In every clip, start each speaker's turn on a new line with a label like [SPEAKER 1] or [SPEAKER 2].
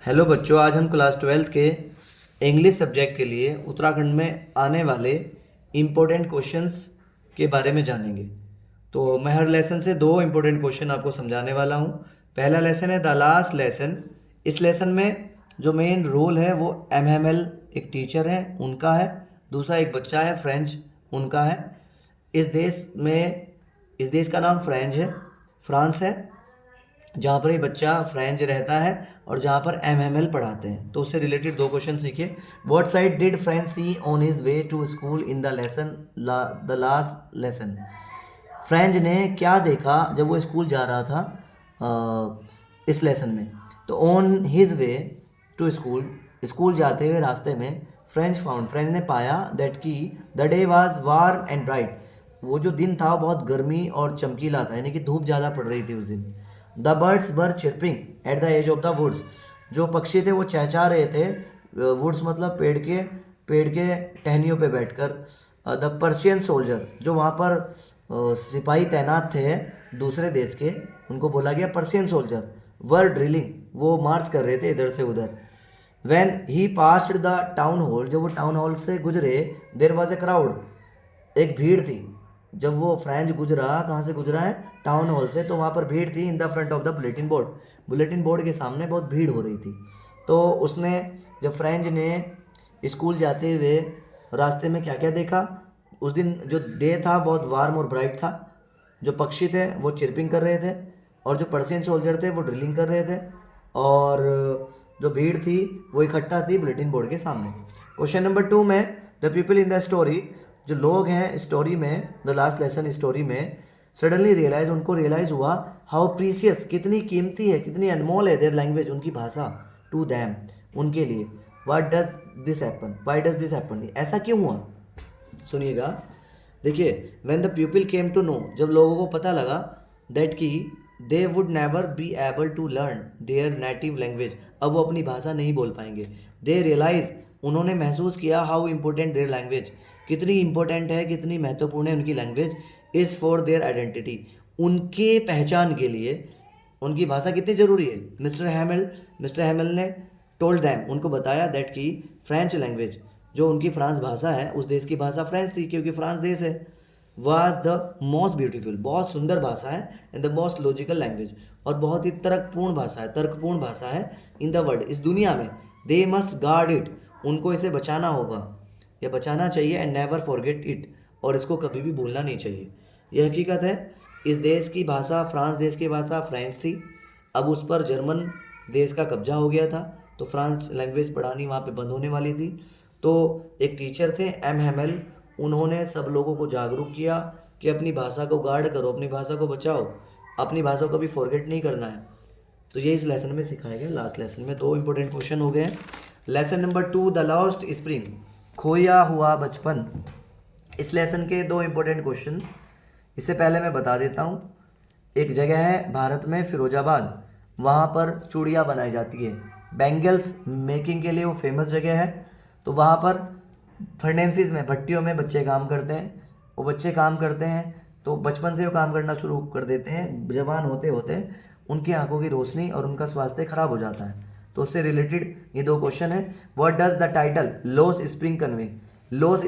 [SPEAKER 1] Hello बच्चों, आज हम क्लास 12th के इंग्लिश सब्जेक्ट के लिए उत्तराखंड में आने वाले इम्पोर्टेंट क्वेश्चंस के बारे में जानेंगे। तो मैं हर लेसन से दो इम्पोर्टेंट क्वेश्चन आपको समझाने वाला हूँ। पहला लेसन है द लास्ट लेसन। इस लेसन में जो मेन रोल है वो एमएमएल एक टीचर है उनका है, दूसरा एक बच्चा है फ्रेंच उनका है। इस देश का नाम फ्रांस है, जहाँ पर ये बच्चा फ्रेंच रहता है और जहाँ पर एमएमएल पढ़ाते हैं। तो उससे रिलेटेड दो क्वेश्चन सीखिए। What sight did Franz see on his way to school in the last lesson. Franz ने क्या देखा जब वो स्कूल जा रहा था इस लेसन में। तो on his way to school जाते हुए रास्ते में फ्रेंच ने पाया दैट की the day was warm and bright. वो जो दिन था बहुत गर्मी और चमकीला था, यानी कि धूप ज़्यादा पड़ रही थी उस दिन। The birds were chirping at the edge of the woods. जो पक्षी थे वो चहचहा रहे थे। वुड्स मतलब पेड़ के टहनियों पे बैठकर। द पर्शियन सोल्जर, जो वहाँ पर सिपाही तैनात थे दूसरे देश के, उनको बोला गया पर्शियन सोल्जर। वर ड्रिलिंग, वो मार्च कर रहे थे इधर से उधर। When he passed the town hall, जब वो टाउन हॉल से गुजरे, देर वॉज ए क्राउड, एक भीड़ थी। जब वो फ्रेंच गुजरा, कहाँ से गुजरा है, टाउन हॉल से, तो वहाँ पर भीड़ थी in the front of the bulletin board के सामने बहुत भीड़ हो रही थी। तो उसने, जब फ्रेंच ने स्कूल जाते हुए रास्ते में क्या क्या देखा, उस दिन जो डे था बहुत वार्म और ब्राइट था। जो पक्षी थे वो चिरपिंग कर रहे थे और जो पर्शियन सोल्जर थे वो ड्रिलिंग कर रहे थे और जो भीड़ थी वो इकट्ठा थी बुलेटिन बोर्ड के सामने। क्वेश्चन नंबर 2 में the people in the story, जो लोग हैं स्टोरी में, द लास्ट लेसन स्टोरी में, सडनली रियलाइज, उनको रियलाइज हुआ, हाउ प्रीसियस, कितनी कीमती है, कितनी अनमोल है, देयर लैंग्वेज, उनकी भाषा, टू दैम, उनके लिए। What does this happen, why does this happen, ऐसा क्यों हुआ। सुनिएगा, देखिए, when the people came to know, जब लोगों को पता लगा दैट की they would never be able to learn their native language, अब वो अपनी भाषा नहीं बोल पाएंगे। दे रियलाइज, उन्होंने महसूस किया, हाउ इम्पोर्टेंट देयर लैंग्वेज, कितनी इंपॉर्टेंट है, कितनी महत्वपूर्ण है उनकी language, is for their identity, उनके पहचान के लिए उनकी भाषा कितनी ज़रूरी है। मिस्टर हैमिल ने टोल्ड दैम, उनको बताया दैट की फ्रेंच लैंग्वेज, जो उनकी फ्रांस भाषा है, उस देश की भाषा फ्रेंच थी क्योंकि फ्रांस देश है, वाज द मोस्ट ब्यूटीफुल, बहुत सुंदर भाषा है, and the most logical language, और बहुत ही तर्कपूर्ण भाषा है इन द वर्ल्ड, इस दुनिया में। दे मस्ट गार्ड इट, उनको इसे बचाना होगा या बचाना चाहिए, एंड नेवर फॉरगेट इट, और इसको कभी भी भूलना नहीं चाहिए। यह हकीकत है। इस देश की भाषा, फ्रांस देश की भाषा फ्रेंच थी, अब उस पर जर्मन देश का कब्जा हो गया था, तो फ्रांस लैंग्वेज पढ़ानी वहाँ पे बंद होने वाली थी। तो एक टीचर थे एम हैमेल, उन्होंने सब लोगों को जागरूक किया कि अपनी भाषा को गार्ड करो, अपनी भाषा को बचाओ, अपनी भाषा को कभी फॉरगेट नहीं करना है। तो ये इस लेसन में सिखाया गया। लास्ट लेसन में दो इंपॉर्टेंट क्वेश्चन हो गए हैं। Lesson number 2, the lost spring, खोया हुआ बचपन। इस लेसन के दो इंपॉर्टेंट क्वेश्चन, इससे पहले मैं बता देता हूँ। एक जगह है भारत में फिरोजाबाद, वहाँ पर चूड़ियाँ बनाई जाती है, बैंगल्स मेकिंग के लिए वो फेमस जगह है। तो वहाँ पर फर्नेंसिस में, भट्टियों में बच्चे काम करते हैं। वो बच्चे काम करते हैं तो बचपन से वो काम करना शुरू कर देते हैं, जवान होते होते उनकी आंखों की रोशनी और उनका स्वास्थ्य खराब हो जाता है। तो उससे रिलेटेड ये दो क्वेश्चन है। What does the title loss spring convey, loss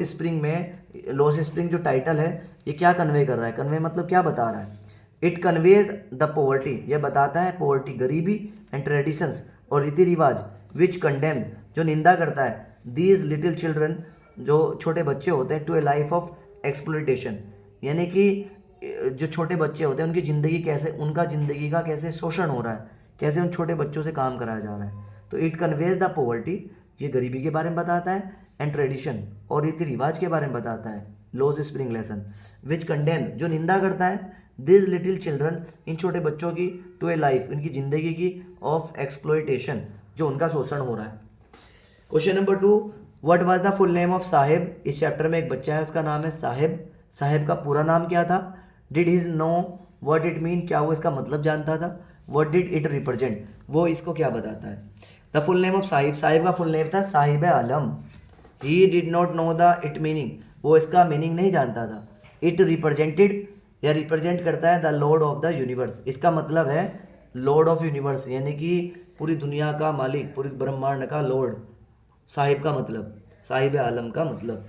[SPEAKER 1] spring जो टाइटल है ये क्या कन्वे कर रहा है, कन्वे मतलब क्या बता रहा है। इट कन्वेज द पॉवर्टी, यह बताता है पॉवर्टी, गरीबी, एंड ट्रेडिशंस, और रीति रिवाज, विच कंडेम, जो निंदा करता है, दीज लिटिल चिल्ड्रन, जो छोटे बच्चे होते हैं, to a life of exploitation, यानी कि जो छोटे बच्चे होते हैं उनकी ज़िंदगी कैसे, उनका ज़िंदगी का कैसे शोषण हो रहा है, कैसे उन छोटे बच्चों से काम कराया जा रहा है। तो इट कन्वेज द पॉवर्टी, ये गरीबी के बारे में बताता है, एंड ट्रेडिशन, और रीति रिवाज के बारे में बताता है, लॉस स्प्रिंग लेसन। विच कंडेम, जो निंदा करता है, दिस लिटिल चिल्ड्रन, इन छोटे बच्चों की, टू ए लाइफ, इनकी ज़िंदगी की, ऑफ एक्सप्लॉइटेशन, जो उनका शोषण हो रहा है। Question number 2, what was the full name of Sahib. इस चैप्टर में एक बच्चा है, उसका नाम है साहिब। साहिब का पूरा नाम क्या था। Did his know what it mean, क्या वो इसका मतलब जानता था। व्हाट डिड इट रिप्रेजेंट, वो इसको क्या बताता है। The full name of Sahib, Sahib का फुल नेम था Sahib Alam. He did not know the it meaning, वो इसका मीनिंग नहीं जानता था। इट रिप्रेजेंटेड, या रिप्रेजेंट करता है the Lord of the universe, इसका मतलब है लॉर्ड ऑफ यूनिवर्स, यानी कि पूरी दुनिया का मालिक, पूरी ब्रह्मांड का लॉर्ड, साहिब का मतलब, साहिब आलम का मतलब।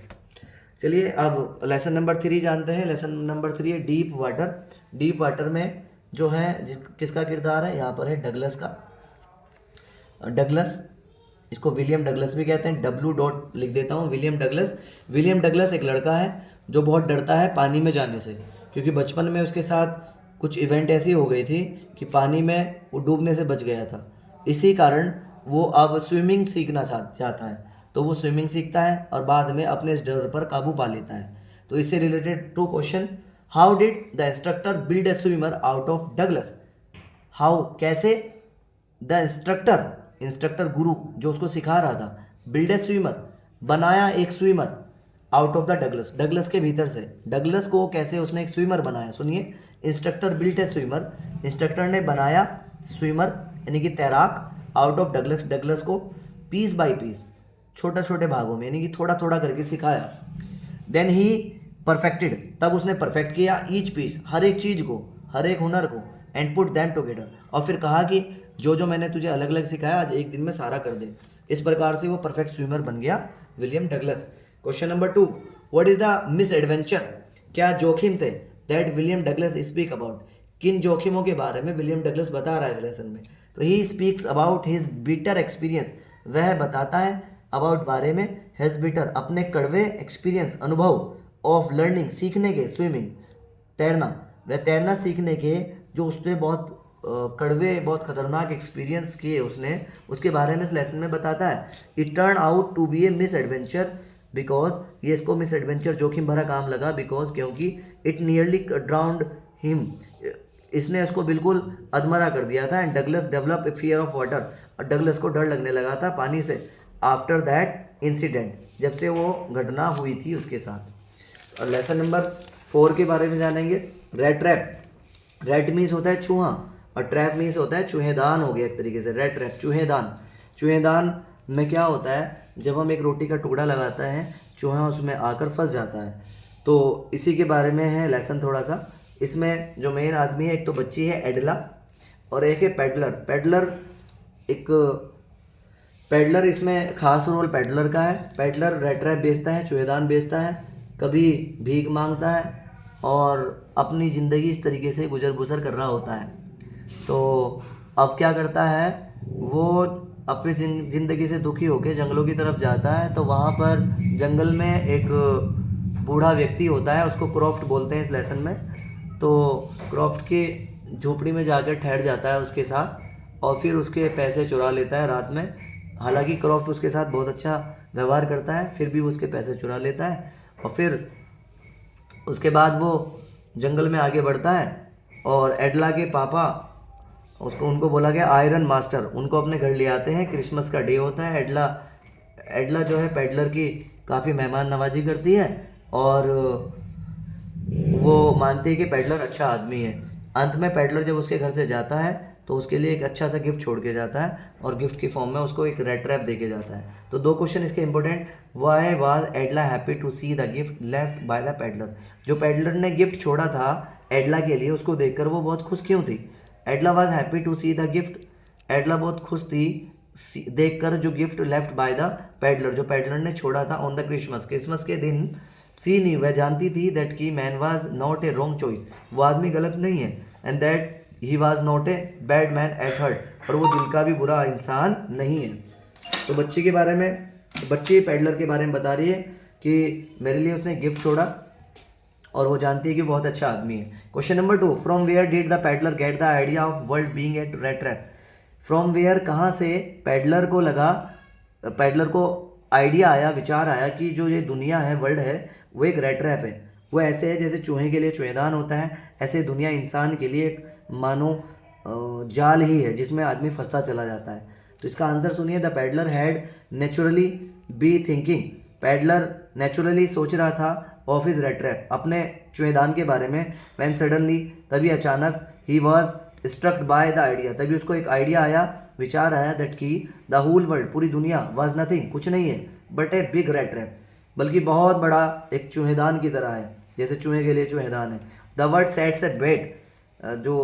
[SPEAKER 1] चलिए अब लेसन नंबर 3 जानते हैं। लेसन नंबर 3 है डीप वाटर। डीप वाटर में जो है किसका किरदार है, यहाँ पर है डगलस का। डगलस, इसको विलियम डगलस भी कहते हैं, डब्लू डॉट लिख देता हूँ, विलियम डगलस। विलियम डगलस एक लड़का है जो बहुत डरता है पानी में जाने से, क्योंकि बचपन में उसके साथ कुछ इवेंट ऐसी हो गई थी कि पानी में वो डूबने से बच गया था। इसी कारण वो अब स्विमिंग सीखना चाहता है। तो वो स्विमिंग सीखता है और बाद में अपने इस डर पर काबू पा लेता है। तो इससे related 2 question, how did the instructor build a swimmer out of Douglas. How, कैसे, द इंस्ट्रक्टर गुरु जो उसको सिखा रहा था, बिल्ड ए स्विमर, बनाया एक swimmer, out of the Douglas, Douglas के भीतर से। डगलस को कैसे उसने एक स्विमर बनाया, सुनिए। इंस्ट्रक्टर बिल्ट ए स्विमर, इंस्ट्रक्टर ने बनाया स्विमर यानी कि तैराक, आउट ऑफ डगलस, डगलस को पीस बाय पीस, छोटे छोटे भागों में यानी कि थोड़ा थोड़ा करके सिखाया। देन ही परफेक्टेड, तब उसने परफेक्ट किया ईच पीस, हर एक चीज़ को, हर एक हुनर को, एंड पुट दैम टुगेदर, और फिर कहा कि जो जो मैंने तुझे अलग अलग सिखाया आज एक दिन में सारा कर दे। इस प्रकार से वो परफेक्ट स्विमर बन गया William Douglas. Question number 2, what is the miss adventure, क्या जोखिम थे, that William Douglas speak about, किन जोखिमों के बारे में विलियम डगलस बता रहा है इस लेसन में। तो he speaks about his bitter experience, वह बताता है अबाउट बारे में, हिज बिटर अपने कड़वे एक्सपीरियंस अनुभव, ऑफ लर्निंग सीखने के, स्विमिंग तैरना, वह तैरना सीखने के जो उसने बहुत कड़वे बहुत खतरनाक एक्सपीरियंस किए उसने, उसके बारे में इस लेसन में बताता है। It turn out to be a misadventure because, ये इसको मिस एडवेंचर जोखिम भरा काम लगा, बिकॉज क्योंकि इट नियरली ड्राउंड हिम, इसने उसको बिल्कुल अधमरा कर दिया था। And Douglas develop a fear of water, और डगलस को डर लगने लगा था पानी से, आफ्टर दैट इंसिडेंट, जब से वो घटना हुई थी उसके साथ। और लेसन नंबर 4 के बारे में जानेंगे। रेट ट्रैप, रेट मीन्स होता है चूहा और ट्रैप मीन्स होता है चूहेदान, हो गया एक तरीके से। रेट ट्रैप चूहेदान, चूहेदान में क्या होता है, जब हम एक रोटी का टुकड़ा लगाता है चूहा उसमें आकर फंस जाता है। तो इसी के बारे में है लेसन थोड़ा सा। इसमें जो मेन आदमी है, एक तो बच्ची है एडला और एक है पेडलर। पेडलर इसमें खास रोल पेडलर का है। पेडलर रेट ट्रैप बेचता है, चूहेदान बेचता है, कभी भीख मांगता है और अपनी ज़िंदगी इस तरीके से गुजर बसर कर रहा होता है। तो अब क्या करता है, वो अपनी ज़िंदगी से दुखी होकर जंगलों की तरफ जाता है। तो वहाँ पर जंगल में एक बूढ़ा व्यक्ति होता है, उसको क्रॉफ्ट बोलते हैं इस लेसन में। तो क्रॉफ्ट की झोपड़ी में जाकर ठहर जाता है उसके साथ और फिर उसके पैसे चुरा लेता है रात में। हालांकि क्रॉफ्ट उसके साथ बहुत अच्छा व्यवहार करता है, फिर भी वो उसके पैसे चुरा लेता है। और फिर उसके बाद वो जंगल में आगे बढ़ता है और एडला के पापा, उनको बोला गया आयरन मास्टर, उनको अपने घर ले आते हैं। क्रिसमस का डे होता है। एडला जो है पेडलर की काफ़ी मेहमान नवाजी करती है और वो मानती है कि पेडलर अच्छा आदमी है। अंत में पेडलर जब उसके घर से जाता है तो उसके लिए एक अच्छा सा गिफ्ट छोड़ के जाता है और गिफ्ट की फॉर्म में उसको एक रेट ट्रैप दे के जाता है। तो 2 क्वेश्चन इसके important, why was Edla happy to see the gift left by the peddler, जो पेडलर ने गिफ्ट छोड़ा था एडला के लिए उसको देखकर वो बहुत खुश क्यों थी। Edla was happy to see the gift, Edla बहुत खुश थी देखकर जो gift left by the peddler, जो पेडलर ने छोड़ा था ऑन द क्रिसमस के दिन। सी नी, वह जानती थी दैट की man was not a wrong choice, वो आदमी गलत नहीं है। And that he was not a bad man at heart, और वो दिल का भी बुरा इंसान नहीं है। तो बच्ची के बारे में, बच्ची पेडलर के बारे में बता रही है कि मेरे लिए उसने गिफ्ट छोड़ा और वो जानती है कि बहुत अच्छा आदमी है। Question number 2, from where did the peddler get the idea of world being a rattrap. From where, कहाँ से पेडलर को आइडिया आया, विचार आया कि जो ये दुनिया है, वर्ल्ड है, वो एक रेट ट्रैप है। वो ऐसे है जैसे चूहे के लिए चूहेदान होता है, ऐसे दुनिया इंसान के लिए एक मानो जाल ही है जिसमें आदमी फंसता चला जाता है। तो इसका आंसर सुनिए, the peddler had naturally be thinking, peddler naturally सोच रहा था ऑफ हिज रेट ट्रैप, अपने चूहेदान के बारे में। व्हेन सडनली, तभी अचानक, he was strucked by the idea, तभी उसको एक आइडिया आया, विचार आया, दैट की द होल वर्ल्ड, पूरी दुनिया, वाज नथिंग, कुछ नहीं है, but a big rate trap, बल्कि बहुत बड़ा एक चूहेदान की तरह है, जैसे चूहे के लिए चूहेदान है। The world sets a bait, जो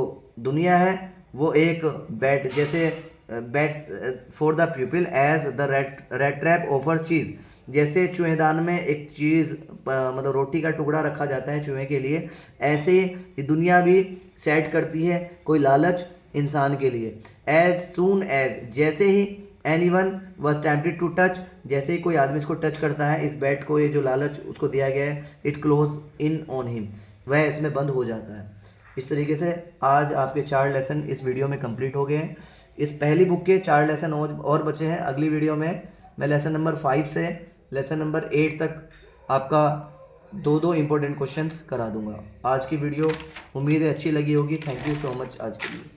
[SPEAKER 1] दुनिया है वो एक बैट, जैसे baits for the pupil as the rattrap offer cheese. जैसे चूहेदान में एक चीज़ मतलब रोटी का टुकड़ा रखा जाता है चूहे के लिए, ऐसे ये दुनिया भी सेट करती है कोई लालच इंसान के लिए। एज सून एज, जैसे ही anyone was tempted to touch, जैसे ही कोई आदमी इसको टच करता है, इस बैट को, ये जो लालच उसको दिया गया है, it close in on him, वह इसमें बंद हो जाता है। इस तरीके से आज आपके 4 लेसन इस वीडियो में कंप्लीट हो गए हैं। इस पहली बुक के 4 लेसन और बचे हैं। अगली वीडियो में मैं लेसन नंबर 5 से लेसन नंबर 8 तक आपका 2 इंपॉर्टेंट क्वेश्चंस करा दूंगा। आज की वीडियो उम्मीद है अच्छी लगी होगी। थैंक यू सो मच आज के लिए।